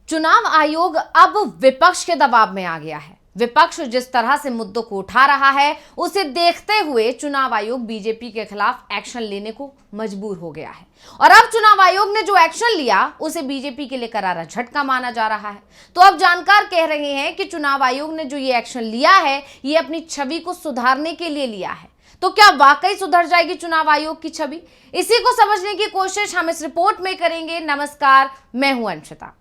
चुनाव आयोग अब विपक्ष के दबाव में आ गया है। विपक्ष जिस तरह से मुद्दों को उठा रहा है, उसे देखते हुए चुनाव आयोग बीजेपी के खिलाफ एक्शन लेने को मजबूर हो गया है। और अब चुनाव आयोग ने जो एक्शन लिया, उसे बीजेपी के लिए करारा झटका माना जा रहा है। तो अब जानकार कह रहे हैं कि चुनाव आयोग ने जो ये एक्शन लिया है, ये अपनी छवि को सुधारने के लिए लिया है। तो क्या वाकई सुधर जाएगी चुनाव आयोग की छवि? इसी को समझने की कोशिश हम इस रिपोर्ट में करेंगे। नमस्कार, मैं हूं अंशिता।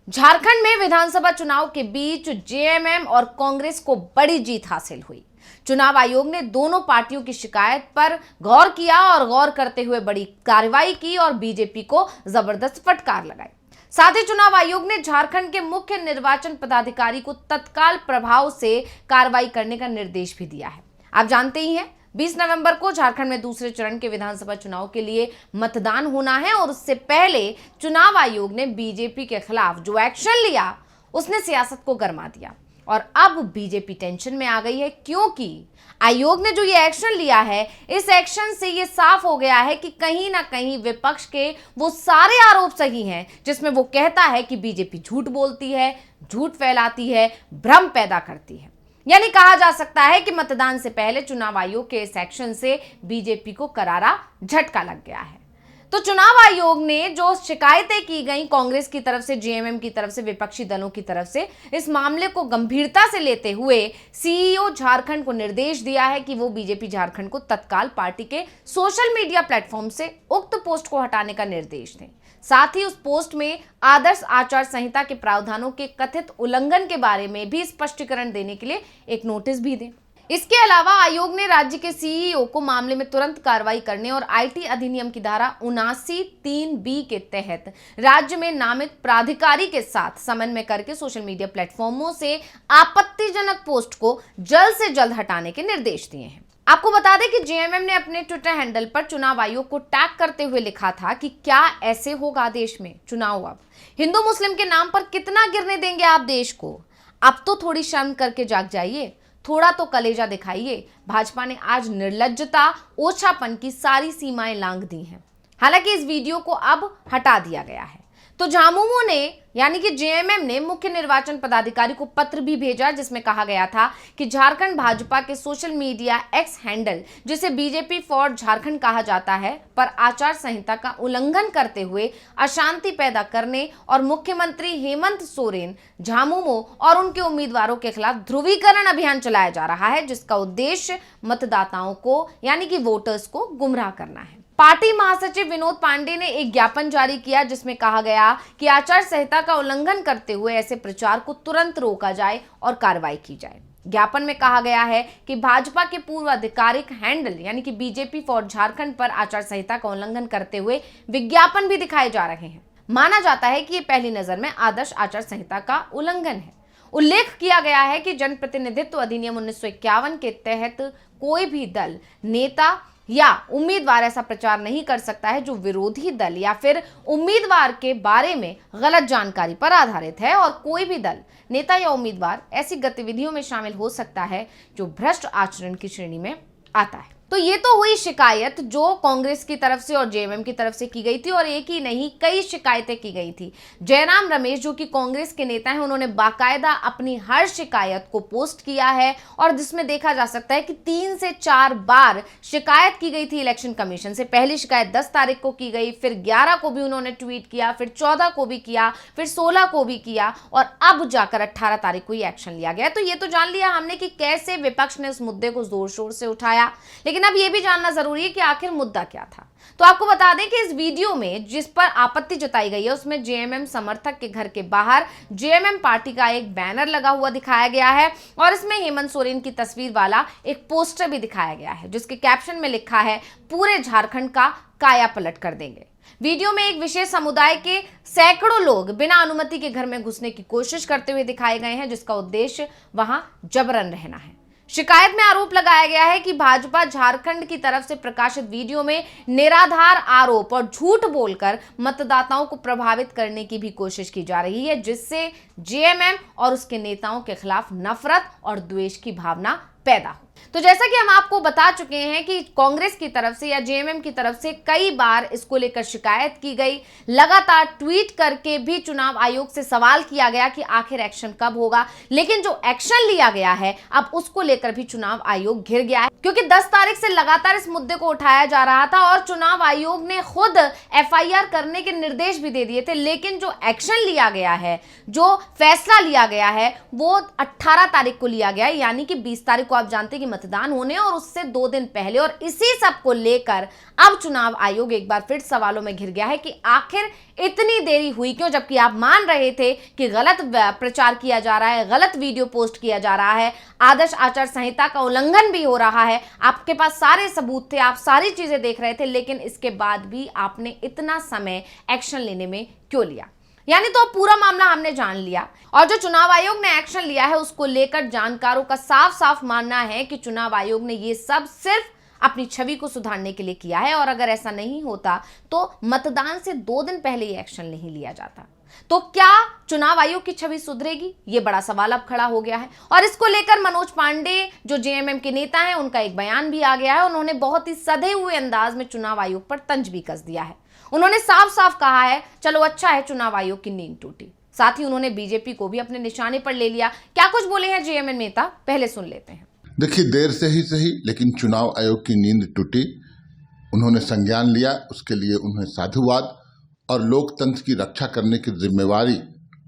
झारखंड में विधानसभा चुनाव के बीच जेएमएम और कांग्रेस को बड़ी जीत हासिल हुई। चुनाव आयोग ने दोनों पार्टियों की शिकायत पर गौर किया और गौर करते हुए बड़ी कार्रवाई की और बीजेपी को जबरदस्त फटकार लगाई। साथ ही चुनाव आयोग ने झारखंड के मुख्य निर्वाचन पदाधिकारी को तत्काल प्रभाव से कार्रवाई करने का निर्देश भी दिया है। आप जानते ही हैं, 20 नवंबर को झारखंड में दूसरे चरण के विधानसभा चुनाव के लिए मतदान होना है और उससे पहले चुनाव आयोग ने बीजेपी के खिलाफ जो एक्शन लिया, उसने सियासत को गरमा दिया। और अब बीजेपी टेंशन में आ गई है, क्योंकि आयोग ने जो ये एक्शन लिया है, इस एक्शन से ये साफ हो गया है कि कहीं ना कहीं विपक्ष के वो सारे आरोप सही हैं जिसमें वो कहता है कि बीजेपी झूठ बोलती है, झूठ फैलाती है, भ्रम पैदा करती है। यानी कहा जा सकता है कि मतदान से पहले चुनाव आयोग के इस एक्शन से बीजेपी को करारा झटका लग गया है। तो चुनाव आयोग ने जो शिकायतें की गई कांग्रेस की तरफ से, जेएमएम की तरफ से, विपक्षी दलों की तरफ से, इस मामले को गंभीरता से लेते हुए सीईओ झारखंड को निर्देश दिया है कि वो बीजेपी झारखंड को तत्काल पार्टी के सोशल मीडिया प्लेटफॉर्म से उक्त पोस्ट को हटाने का निर्देश दें। साथ ही उस पोस्ट में आदर्श आचार संहिता के प्रावधानों के कथित उल्लंघन के बारे में भी स्पष्टीकरण देने के लिए एक नोटिस भी दें। इसके अलावा आयोग ने राज्य के सीईओ को मामले में तुरंत कार्रवाई करने और आईटी अधिनियम की धारा 79(3)(b) के तहत राज्य में नामित प्राधिकारी के साथ समन्वय करके सोशल मीडिया प्लेटफॉर्मों से आपत्तिजनक पोस्ट को जल्द से जल्द हटाने के निर्देश दिए हैं। आपको बता दें कि जेएमएम ने अपने ट्विटर हैंडल पर चुनाव आयोग को टैग करते हुए लिखा था कि क्या ऐसे होगा देश में चुनाव? अब हिंदू मुस्लिम के नाम पर कितना गिरने देंगे आप देश को? अब तो थोड़ी शर्म करके जाग जाइए, थोड़ा तो कलेजा दिखाइए। भाजपा ने आज निर्लज्जता, ओछापन की सारी सीमाएं लांघ दी हैं। हालांकि इस वीडियो को अब हटा दिया गया है। तो झामुमो ने यानी कि जेएमएम ने मुख्य निर्वाचन पदाधिकारी को पत्र भी भेजा, जिसमें कहा गया था कि झारखंड भाजपा के सोशल मीडिया एक्स हैंडल, जिसे बीजेपी फॉर झारखंड कहा जाता है, पर आचार संहिता का उल्लंघन करते हुए अशांति पैदा करने और मुख्यमंत्री हेमंत सोरेन, झामुमो और उनके उम्मीदवारों के खिलाफ ध्रुवीकरण अभियान चलाया जा रहा है, जिसका उद्देश्य मतदाताओं को यानी कि वोटर्स को गुमराह करना है। पार्टी महासचिव विनोद पांडे ने एक ज्ञापन जारी किया, जिसमें कहा गया कि आचार संहिता का उल्लंघन करते हुए ऐसे प्रचार को तुरंत रोका जाए और कार्रवाई की जाए। ज्ञापन में कहा गया है कि भाजपा के पूर्व आधिकारिक हैंडल यानी कि बीजेपी फॉर झारखंड पर आचार संहिता का उल्लंघन करते हुए विज्ञापन भी दिखाए जा रहे हैं। माना जाता है कि ये पहली नजर में आदर्श आचार संहिता का उल्लंघन है। उल्लेख किया गया है कि जनप्रतिनिधित्व अधिनियम 1951 के तहत कोई भी दल, नेता या उम्मीदवार ऐसा प्रचार नहीं कर सकता है जो विरोधी दल या फिर उम्मीदवार के बारे में गलत जानकारी पर आधारित है, और कोई भी दल, नेता या उम्मीदवार ऐसी गतिविधियों में शामिल हो सकता है जो भ्रष्ट आचरण की श्रेणी में आता है। तो ये तो हुई शिकायत जो कांग्रेस की तरफ से और जेएमएम की तरफ से की गई थी, और एक ही नहीं, कई शिकायतें की गई थी। जयराम रमेश जो कि कांग्रेस के नेता हैं, उन्होंने बाकायदा अपनी हर शिकायत को पोस्ट किया है, और जिसमें देखा जा सकता है कि 3 से 4 बार शिकायत की गई थी इलेक्शन कमीशन से। पहली शिकायत 10 तारीख को की गई, फिर 11 को भी उन्होंने ट्वीट किया, फिर 14 को भी किया, फिर 16 को भी किया, और अब जाकर 18 तारीख को ये एक्शन लिया गया। तो ये तो जान लिया हमने कि कैसे विपक्ष ने उस मुद्दे को जोर शोर से उठाया, लेकिन अब ये भी जानना जरूरी है कि आखिर मुद्दा क्या था। तो आपको बता दें कि इस वीडियो में जिस पर आपत्ति जताई गई है, उसमें जेएमएम समर्थक के घर के बाहर जेएमएम पार्टी का एक बैनर लगा हुआ दिखाया गया है, और इसमें हेमंत सोरेन की तस्वीर वाला एक पोस्टर भी दिखाया गया है, जिसके कैप्शन में लिखा है, पूरे झारखंड का काया पलट कर देंगे। वीडियो में एक विशेष समुदाय के सैकड़ों लोग बिना अनुमति के घर में घुसने की कोशिश करते हुए दिखाए गए हैं, जिसका उद्देश्य वहां जबरन रहना है। शिकायत में आरोप लगाया गया है कि भाजपा झारखंड की तरफ से प्रकाशित वीडियो में निराधार आरोप और झूठ बोलकर मतदाताओं को प्रभावित करने की भी कोशिश की जा रही है, जिससे जेएमएम और उसके नेताओं के खिलाफ नफरत और द्वेष की भावना पैदा हो। तो जैसा कि हम आपको बता चुके हैं कि कांग्रेस की तरफ से या जेएमएम की तरफ से कई बार इसको लेकर शिकायत की गई, लगातार ट्वीट करके भी चुनाव आयोग से सवाल किया गया कि आखिर एक्शन कब होगा, लेकिन जो एक्शन लिया गया है अब उसको लेकर भी चुनाव आयोग घिर गया है, क्योंकि 10 तारीख से लगातार इस मुद्दे को उठाया जा रहा था और चुनाव आयोग ने खुद एफआईआर करने के निर्देश भी दे दिए थे। लेकिन जो एक्शन लिया गया है, जो फैसला लिया गया है, वो 18 तारीख को लिया गया है, यानी कि 20 तारीख को आप जानते हैं कि मतदान होने और उससे 2 दिन पहले। और इसी सब को लेकर अब चुनाव आयोग एक बार फिर सवालों में घिर गया है कि आखिर इतनी देरी हुई क्यों, जबकि आप मान रहे थे कि गलत प्रचार किया जा रहा है, गलत वीडियो पोस्ट किया जा रहा है, आदर्श आचार संहिता का उल्लंघन भी हो रहा है, आपके पास सारे सबूत थे, आप सारी चीजें देख रहे थे, लेकिन इसके बाद भी आपने इतना समय एक्शन लेने में क्यों लिया? यानी तो पूरा मामला हमने जान लिया और जो चुनाव आयोग ने एक्शन लिया है उसको लेकर जानकारों का साफ साफ मानना है कि चुनाव आयोग ने ये सब सिर्फ अपनी छवि को सुधारने के लिए किया है और अगर ऐसा नहीं होता तो मतदान से 2 दिन पहले ये एक्शन नहीं लिया जाता। तो क्या चुनाव आयोग की छवि सुधरेगी? ये बड़ा सवाल अब खड़ा हो गया है और इसको लेकर मनोज पांडे जो जेएमएम के नेता हैं उनका एक बयान भी आ गया है। उन्होंने बहुत ही सधे हुए अंदाज में चुनाव आयोग पर तंज भी कस दिया है। उन्होंने साफ साफ कहा है चलो अच्छा है चुनाव आयोग की नींद टूटी। साथ ही उन्होंने बीजेपी को भी अपने निशाने पर ले लिया। क्या कुछ बोले हैं जेएमएम नेता, पहले सुन लेते हैं। देखिए, देर से ही सही लेकिन चुनाव आयोग की नींद टूटी। उन्होंने संज्ञान लिया, उसके लिए उन्हें साधुवाद और लोकतंत्र की रक्षा करने की जिम्मेवारी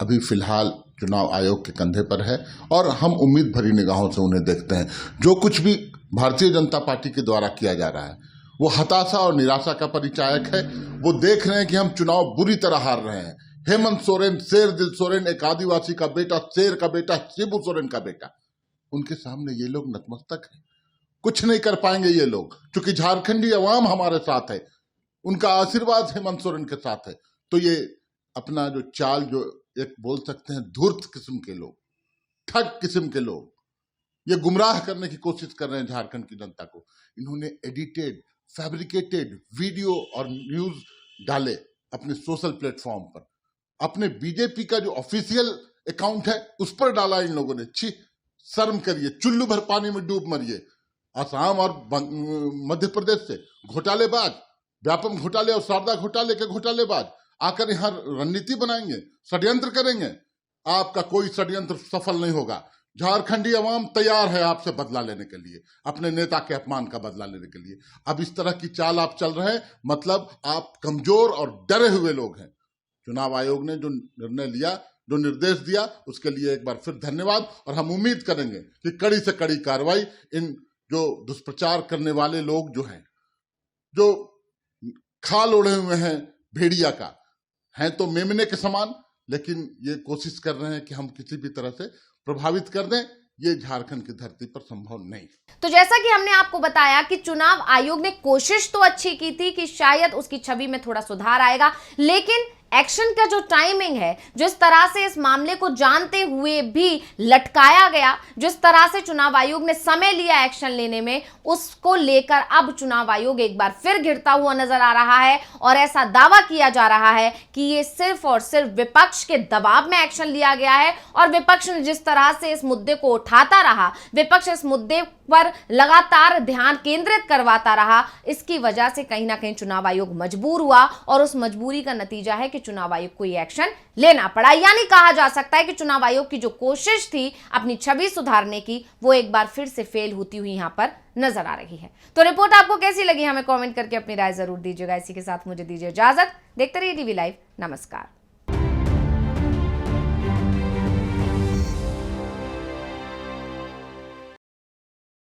अभी फिलहाल चुनाव आयोग के कंधे पर है और हम उम्मीद भरी निगाहों से उन्हें देखते हैं। जो कुछ भी भारतीय जनता पार्टी के द्वारा किया जा रहा है वो हताशा और निराशा का परिचायक है। वो देख रहे हैं कि हम चुनाव बुरी तरह हार रहे हैं। हेमंत सोरेन, शेर दिल सोरेन, एक आदिवासी का बेटा, शेर का बेटा, शिबू सोरेन का बेटा, उनके सामने ये लोग नतमस्तक हैं। कुछ नहीं कर पाएंगे ये लोग, क्योंकि झारखंडी अवाम हमारे साथ है, उनका आशीर्वाद हेमंत सोरेन के साथ है। तो ये अपना जो चाल, जो एक बोल सकते हैं धूर्त किस्म के लोग, ठग किस्म के लोग, ये गुमराह करने की कोशिश कर रहे हैं झारखंड की जनता को। इन्होंने एडिटेड, फैब्रिकेटेड वीडियो और न्यूज डाले अपने सोशल प्लेटफॉर्म पर। अपने बीजेपी का जो ऑफिशियल अकाउंट है उस पर डाला इन लोगों ने। छी, शर्म करिए, चुल्लू भर पानी में डूब मरिए। असम और मध्य प्रदेश से घोटालेबाज, व्यापम घोटाले और शारदा घोटाले के घोटालेबाज आकर यहाँ रणनीति बनाएंगे, षड्यंत्र करेंगे। आपका कोई षड्यंत्र सफल नहीं होगा। झारखंडी अवाम तैयार है आपसे बदला लेने के लिए, अपने नेता के अपमान का बदला लेने के लिए। अब इस तरह की चाल आप चल रहे हैं, मतलब आप कमजोर और डरे हुए लोग हैं। चुनाव आयोग ने जो निर्णय लिया, जो निर्देश दिया, उसके लिए एक बार फिर धन्यवाद। और हम उम्मीद करेंगे कि कड़ी से कड़ी कार्रवाई इन जो दुष्प्रचार करने वाले लोग जो हैं, जो खाल ओढ़े हुए हैं भेड़िया का, हैं तो मेमने के समान, लेकिन ये कोशिश कर रहे हैं कि हम किसी भी तरह से प्रभावित कर दें। ये झारखंड की धरती पर संभव नहीं। तो जैसा कि हमने आपको बताया कि चुनाव आयोग ने कोशिश तो अच्छी की थी कि शायद उसकी छवि में थोड़ा सुधार आएगा, लेकिन एक्शन का जो टाइमिंग है, जिस तरह से इस मामले को जानते हुए भी लटकाया गया, जिस तरह से चुनाव आयोग ने समय लिया एक्शन लेने में, उसको लेकर अब चुनाव आयोग एक बार फिर घिरता हुआ नजर आ रहा है और ऐसा दावा किया जा रहा है कि ये सिर्फ और सिर्फ विपक्ष के दबाव में एक्शन लिया गया है। और विपक्ष ने जिस तरह से इस मुद्दे को उठाता रहा, विपक्ष इस मुद्दे पर लगातार ध्यान केंद्रित करवाता रहा, इसकी वजह से कहीं ना कहीं चुनाव आयोग मजबूर हुआ और उस मजबूरी का नतीजा है कि चुनाव आयोग को ये एक्शन लेना पड़ा। यानी कहा जा सकता है कि चुनाव आयोग की जो कोशिश थी अपनी छवि सुधारने की, वो एक बार फिर से फेल होती हुई यहां पर नजर आ रही है। तो रिपोर्ट आपको कैसी लगी, हमें कमेंट करके अपनी राय जरूर दीजिएगा। इसी के साथ मुझे दीजिए इजाजत। देखते रहिए टीवी लाइव। नमस्कार।